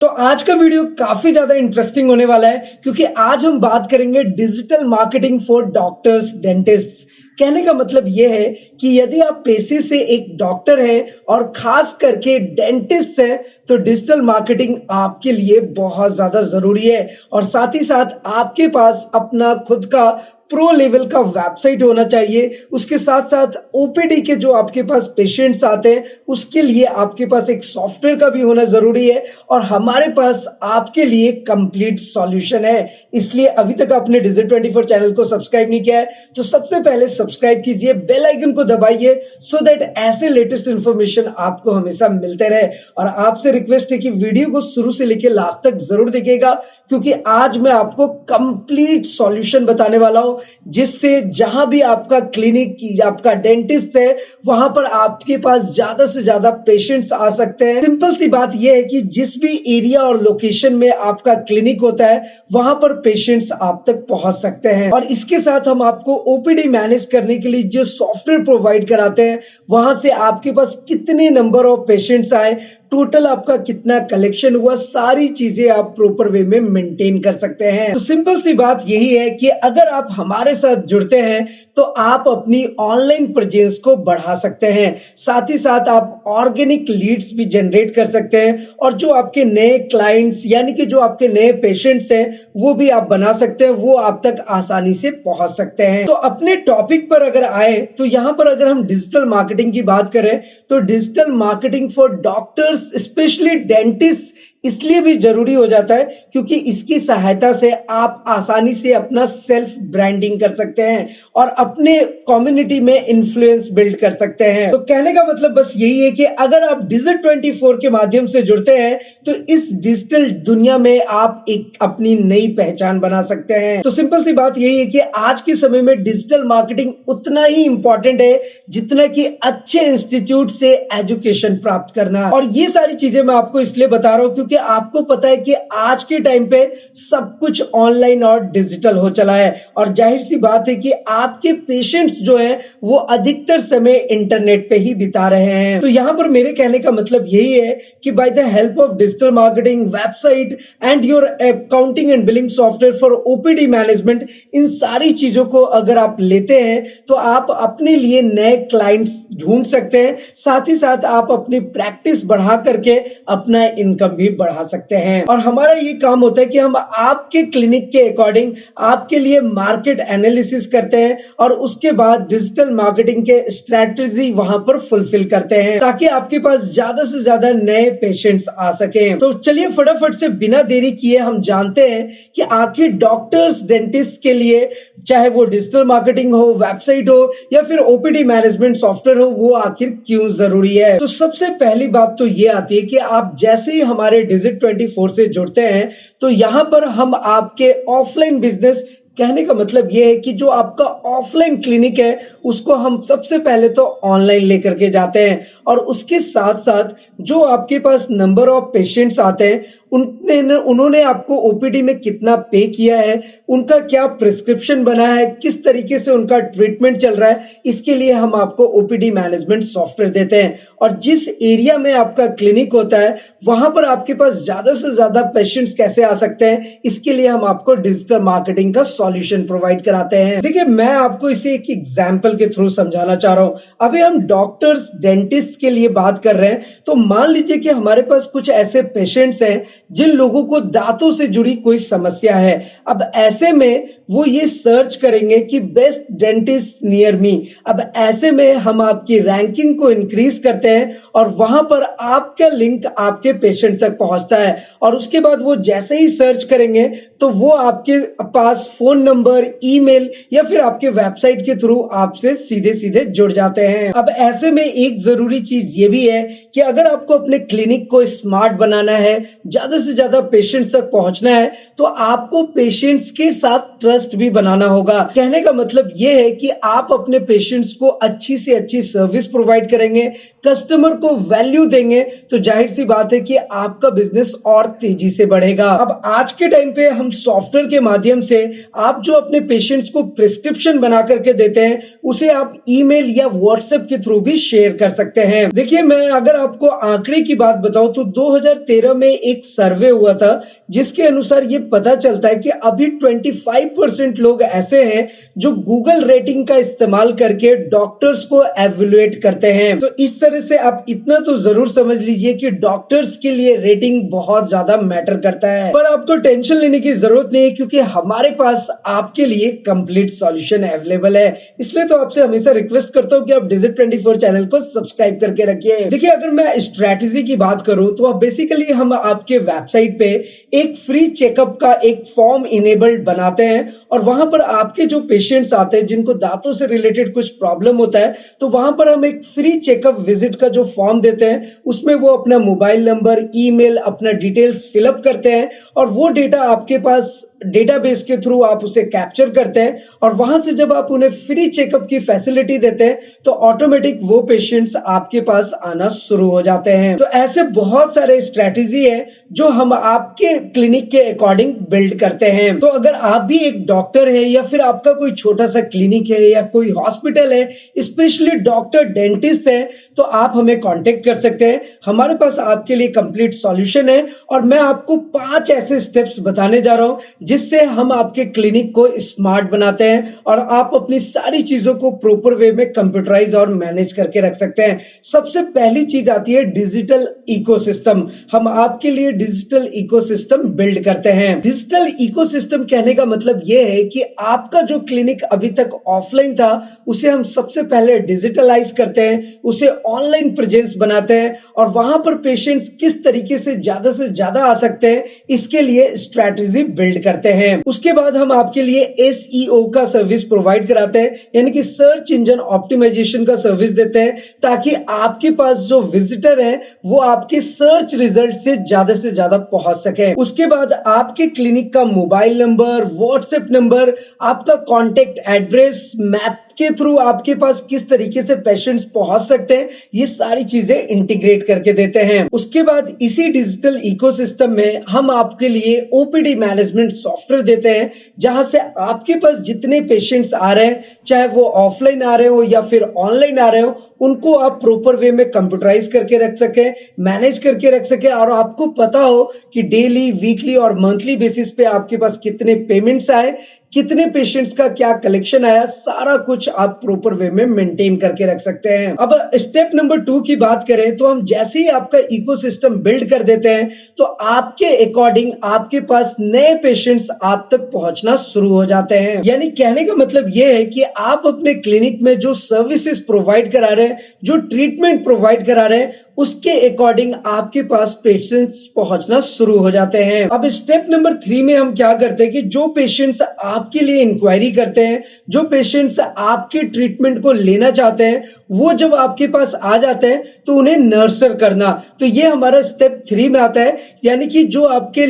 तो आज का वीडियो काफी ज्यादा इंटरेस्टिंग होने वाला है क्योंकि आज हम बात करेंगे digital marketing for doctors dentist. कहने का मतलब यह है कि यदि आप पेशे से एक डॉक्टर हैं और खास करके डेंटिस्ट हैं तो डिजिटल मार्केटिंग आपके लिए बहुत ज्यादा जरूरी है और साथ ही साथ आपके पास अपना खुद का प्रो लेवल का वेबसाइट होना चाहिए। उसके साथ साथ ओपीडी के जो आपके पास पेशेंट्स आते हैं उसके लिए आपके पास एक सॉफ्टवेयर का भी होना जरूरी है और हमारे पास आपके लिए कंप्लीट सॉल्यूशन है। इसलिए अभी तक आपने डिजिट24 चैनल को सब्सक्राइब नहीं किया है तो सबसे पहले सब्सक्राइब कीजिए, बेल आइकन को दबाइए सो दैट ऐसे लेटेस्ट इंफॉर्मेशन आपको हमेशा मिलते रहे। और आपसे रिक्वेस्ट है कि वीडियो को शुरू से लेकर लास्ट तक जरूर देखिएगा क्योंकि आज मैं आपको कंप्लीट सॉल्यूशन बताने वाला हूं जिससे जहां भी आपका क्लिनिक आपका डेंटिस्ट है वहां पर आपके पास ज्यादा से ज्यादा पेशेंट्स आ सकते हैं। सिंपल सी बात यह है कि जिस भी एरिया और लोकेशन में आपका क्लिनिक होता है वहां पर पेशेंट्स आप तक पहुंच सकते हैं। और इसके साथ हम आपको ओपीडी मैनेज करने के लिए जो सॉफ्टवेयर प्रोवाइड कराते हैं वहां से आपके पास कितने नंबर ऑफ पेशेंट्स आए, टोटल आपका कितना कलेक्शन हुआ, सारी चीजें आप प्रॉपर वे में मेंटेन कर सकते हैं। तो सिंपल सी बात यही है कि अगर आप हमारे साथ जुड़ते हैं तो आप अपनी ऑनलाइन प्रेजेंस को बढ़ा सकते हैं, साथ ही साथ आप ऑर्गेनिक लीड्स भी जनरेट कर सकते हैं और जो आपके नए क्लाइंट्स यानी कि जो आपके नए पेशेंट्स हैं वो भी आप बना सकते हैं, वो आप तक आसानी से पहुंच सकते हैं। तो अपने टॉपिक पर अगर आए तो यहां पर अगर हम डिजिटल मार्केटिंग की बात करें तो digital marketing for doctors specially dentist इसलिए भी जरूरी हो जाता है क्योंकि इसकी सहायता से आप आसानी से अपना सेल्फ ब्रांडिंग कर सकते हैं और अपने कम्युनिटी में इन्फ्लुएंस बिल्ड कर सकते हैं। तो कहने का मतलब बस यही है कि अगर आप डिजिट24 के माध्यम से जुड़ते हैं तो इस डिजिटल दुनिया में आप एक अपनी नई पहचान बना सकते हैं। तो सिंपल सी बात यही है कि आज के समय में डिजिटल मार्केटिंग उतना ही इंपॉर्टेंट है जितना कि अच्छे इंस्टीट्यूट से एजुकेशन प्राप्त करना। और ये सारी चीजें मैं आपको इसलिए बता रहा हूं क्योंकि आपको पता है कि आज के टाइम पे सब कुछ ऑनलाइन और डिजिटल हो चला है और जाहिर सी बात है कि आपके पेशेंट्स जो हैं वो अधिकतर समय इंटरनेट पे ही बिता रहे हैं। तो यहां पर मेरे कहने का मतलब यही है कि by the help of digital marketing website and your accounting and billing software for OPD management, इन सारी चीजों को अगर आप लेते हैं तो आप अपने लिए नए क्लाइंट्स ढूंढ सकते हैं, साथ ही साथ आप अपनी प्रैक्टिस बढ़ा करके अपना इनकम भी बढ़ा सकते हैं। और हमारा ये काम होता है कि हम आपके क्लिनिक के अकॉर्डिंग आपके लिए मार्केट एनालिसिस करते हैं और उसके बाद डिजिटल मार्केटिंग के स्ट्रेटजी वहां पर फुलफिल करते हैं ताकि आपके पास ज्यादा से ज्यादा नए पेशेंट्स आ सके। तो चलिए फटाफट से बिना देरी किए हम जानते हैं कि आखिर डॉक्टर्स डेंटिस्ट के लिए चाहे वो डिजिटल मार्केटिंग हो, वेबसाइट हो या फिर ओपीडी मैनेजमेंट सॉफ्टवेयर हो, वो आखिर क्यों जरूरी है। तो सबसे पहली बात तो ये आती है कि आप जैसे ही हमारे डिजिट24 से जुड़ते हैं तो यहां पर हम आपके ऑफलाइन बिजनेस, कहने का मतलब यह है कि जो आपका ऑफलाइन क्लिनिक है उसको हम सबसे पहले तो ऑनलाइन लेकर के जाते हैं और उसके साथ साथ जो आपके पास नंबर ऑफ पेशेंट्स आते हैं उन्होंने आपको ओपीडी में कितना पे किया है, उनका क्या प्रिस्क्रिप्शन बना है, किस तरीके से उनका ट्रीटमेंट चल रहा है, इसके लिए हम आपको ओपीडी मैनेजमेंट सॉफ्टवेयर देते हैं। और जिस एरिया में आपका क्लिनिक होता है वहां पर आपके पास ज्यादा से ज्यादा पेशेंट्स कैसे आ सकते हैं, इसके लिए हम आपको डिजिटल मार्केटिंग का सॉल्यूशन प्रोवाइड कराते हैं। देखिए मैं आपको इसे एक एग्जांपल के थ्रू समझाना चाह रहा हूं। अभी हम डॉक्टर्स डेंटिस्ट के लिए बात कर रहे हैं तो मान लीजिए कि हमारे पास कुछ ऐसे पेशेंट्स हैं जिन लोगों को दांतों से जुड़ी कोई समस्या है। अब ऐसे में वो ये सर्च करेंगे कि बेस्ट डेंटिस्ट नियर मी। अब ऐसे में हम आपकी रैंकिंग को इंक्रीज करते हैं और वहां पर आपका लिंक आपके पेशेंट तक पहुंचता है और उसके बाद वो जैसे ही सर्च करेंगे तो वो आपके पास फोन नंबर, ईमेल या फिर आपके वेबसाइट के थ्रू आपसे सीधे सीधे जुड़ जाते हैं। अब ऐसे में एक जरूरी चीज ये भी है कि अगर आपको अपने क्लिनिक को स्मार्ट बनाना है, ज्यादा से ज्यादा पेशेंट्स तक पहुंचना है तो आपको पेशेंट्स के साथ ट्रस्ट भी बनाना होगा। कहने का मतलब यह है कि आप अपने पेशेंट्स को अच्छी से अच्छी सर्विस प्रोवाइड करेंगे, कस्टमर को वैल्यू देंगे तो जाहिर सी बात है कि आपका बिजनेस और तेजी से बढ़ेगा। अब आज के टाइम पे हम सॉफ्टवेयर के माध्यम से आप जो अपने पेशेंट्स को प्रिस्क्रिप्शन बना करके देते हैं उसे आप ईमेल या व्हाट्सएप के थ्रू भी शेयर कर सकते हैं। देखिए, मैं अगर आपको आंकड़े की बात बताऊं तो 2013 में एक सर्वे हुआ था जिसके अनुसार ये पता चलता है कि अभी 25% लोग ऐसे हैं जो गूगल रेटिंग का इस्तेमाल करके डॉक्टर्स को एवेलुएट करते हैं। तो इस तरह से आप इतना तो जरूर समझ लीजिए कि डॉक्टर्स के लिए रेटिंग बहुत ज्यादा मैटर करता है। पर आपको टेंशन लेने की जरूरत नहीं है क्योंकि हमारे पास आपके लिए कंप्लीट सॉल्यूशन अवेलेबल है। इसलिए तो आपसे हमेशा रिक्वेस्ट करता हूं कि आप डिजिट 24 चैनल को सब्सक्राइब करके रखिए। देखिए, अगर मैं स्ट्रेटेजी की बात करूं तो आप बेसिकली हम आपके वेबसाइट पे एक फ्री चेकअप का एक फॉर्म इनेबल्ड बनाते हैं और वहां पर आपके जो पेशेंट्स आते हैं जिनको दांतों से रिलेटेड कुछ प्रॉब्लम होता है तो वहां पर हम एक फ्री चेकअप विजिट का जो फॉर्म देते हैं उसमें वो अपना मोबाइल नंबर, ईमेल, अपना डिटेल्स फिलअप करते हैं और वो डेटा आपके पास डेटाबेस के थ्रू आप उसे कैप्चर करते हैं और वहां से जब आप उन्हें फ्री चेकअप की फैसिलिटी देते हैं तो ऑटोमेटिक वो पेशेंट्स आपके पास आना शुरू हो जाते हैं। तो ऐसे बहुत सारे स्ट्रेटेजी है जो हम आपके क्लिनिक के अकॉर्डिंग बिल्ड करते हैं। तो अगर आप भी एक डॉक्टर है या फिर आपका कोई छोटा सा क्लिनिक है या कोई हॉस्पिटल है, स्पेशली डॉक्टर डेंटिस्ट है, तो आप हमें कॉन्टेक्ट कर सकते हैं। हमारे पास आपके लिए कंप्लीट सॉल्यूशन है और मैं आपको 5 ऐसे स्टेप्स बताने जा रहा हूं जिससे हम आपके क्लिनिक को स्मार्ट बनाते हैं और आप अपनी सारी चीजों को प्रॉपर वे में कंप्यूटराइज और मैनेज करके रख सकते हैं। सबसे पहली चीज आती है डिजिटल इकोसिस्टम। हम आपके लिए डिजिटल इकोसिस्टम बिल्ड करते हैं। डिजिटल इकोसिस्टम कहने का मतलब यह है कि आपका जो क्लिनिक अभी तक ऑफलाइन था उसे हम सबसे पहले डिजिटलाइज करते हैं, उसे ऑनलाइन प्रेजेंस बनाते हैं और वहां पर पेशेंट्स किस तरीके से ज्यादा आ सकते हैं इसके लिए स्ट्रैटेजी बिल्ड करते हैं। उसके बाद हम आपके लिए SEO का सर्विस प्रोवाइड कराते हैं, यानी कि सर्च इंजन ऑप्टिमाइजेशन का सर्विस देते हैं ताकि आपके पास जो विजिटर है वो आपके सर्च रिजल्ट से ज्यादा पहुंच सके। उसके बाद आपके क्लिनिक का मोबाइल नंबर, व्हाट्सएप नंबर, आपका कॉन्टेक्ट एड्रेस, मैप के थ्रू आपके पास किस तरीके से पेशेंट्स पहुंच सकते हैं ये सारी चीजें इंटीग्रेट करके देते हैं। उसके बाद इसी डिजिटल इकोसिस्टम में हम आपके लिए OPD मैनेजमेंट सॉफ्टवेयर देते हैं जहां से आपके पास जितने पेशेंट्स आ रहे हैं, चाहे वो ऑफलाइन आ रहे हो या फिर ऑनलाइन आ रहे हो, उनको आप प्रॉपर वे में कंप्यूटराइज करके रख सके, मैनेज करके रख सके और आपको पता हो कि डेली, वीकली और मंथली बेसिस पे आपके पास कितने पेमेंट्स आए, कितने पेशेंट्स का क्या कलेक्शन आया, सारा कुछ आप प्रॉपर वे में मेंटेन करके रख सकते हैं। अब स्टेप नंबर 2 की बात करें तो हम जैसे ही आपका इकोसिस्टम बिल्ड कर देते हैं तो आपके अकॉर्डिंग आपके पास नए पेशेंट्स आप तक पहुंचना शुरू हो जाते हैं। यानी कहने का मतलब यह है कि आप अपने क्लिनिक में जो सर्विसेज प्रोवाइड करा रहे हैं, जो ट्रीटमेंट प्रोवाइड करा रहे हैं, उसके अकॉर्डिंग आपके पास पेशेंट्स पहुंचना शुरू हो जाते हैं। अब स्टेप नंबर 3 में हम क्या करते हैं कि जो पेशेंट्स आपके लिए इंक्वायरी करते हैं, जो पेशेंट्स आपके ट्रीटमेंट को लेना चाहते हैं, वो जब आपके पास आ जाते हैं तो उन्हें नर्सर करना, तो ये हमारा स्टेप 3 में आता है। यानी कि जो आपके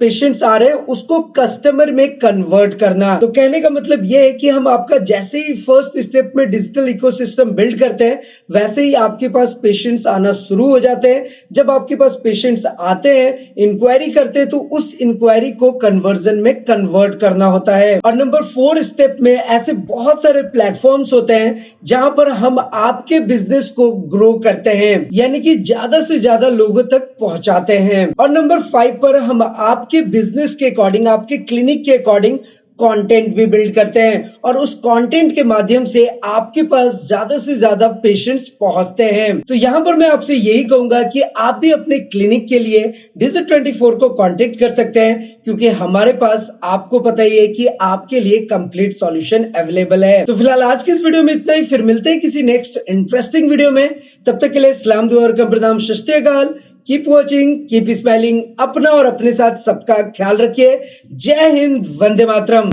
पेशेंट्स आ रहे हैं उसको कस्टमर में कन्वर्ट करना। तो कहने का मतलब ये है कि हम आपका जैसे ही फर्स्ट स्टेप में डिजिटल इकोसिस्टम बिल्ड करते हैं वैसे ही आपके पास पेशेंट्स आना शुरू हो जाते हैं। जब आपके पास पेशेंट्स आते हैं, इंक्वायरी करते हैं, तो उस इंक्वायरी को कन्वर्जन में कन्वर्ट करना होता है। और नंबर 4 स्टेप में ऐसे बहुत सारे प्लेटफॉर्म्स होते हैं जहां पर हम आपके बिजनेस को ग्रो करते हैं, यानी कि ज्यादा से ज्यादा लोगों तक पहुंचाते हैं। और नंबर 5 पर हम आपके बिजनेस के अकॉर्डिंग, आपके क्लिनिक के अकॉर्डिंग कंटेंट भी बिल्ड करते हैं और उस कंटेंट के माध्यम से आपके पास ज्यादा से ज्यादा पेशेंट्स पहुंचते हैं। तो यहां पर मैं आपसे यही कहूंगा कि आप भी अपने क्लिनिक के लिए डिजिट 24 को कांटेक्ट कर सकते हैं क्योंकि हमारे पास आपको पता ही है कि आपके लिए कंप्लीट सॉल्यूशन अवेलेबल है। तो फिलहाल आज की इस वीडियो में इतना ही, फिर मिलते हैं किसी नेक्स्ट इंटरेस्टिंग वीडियो में। तब तक के लिए सलाम दुआ और प्रणाम, सत श्री अकाल। Keep watching, keep smiling. अपना और अपने साथ सबका ख्याल रखिए। जय हिंद, वंदे मातरम।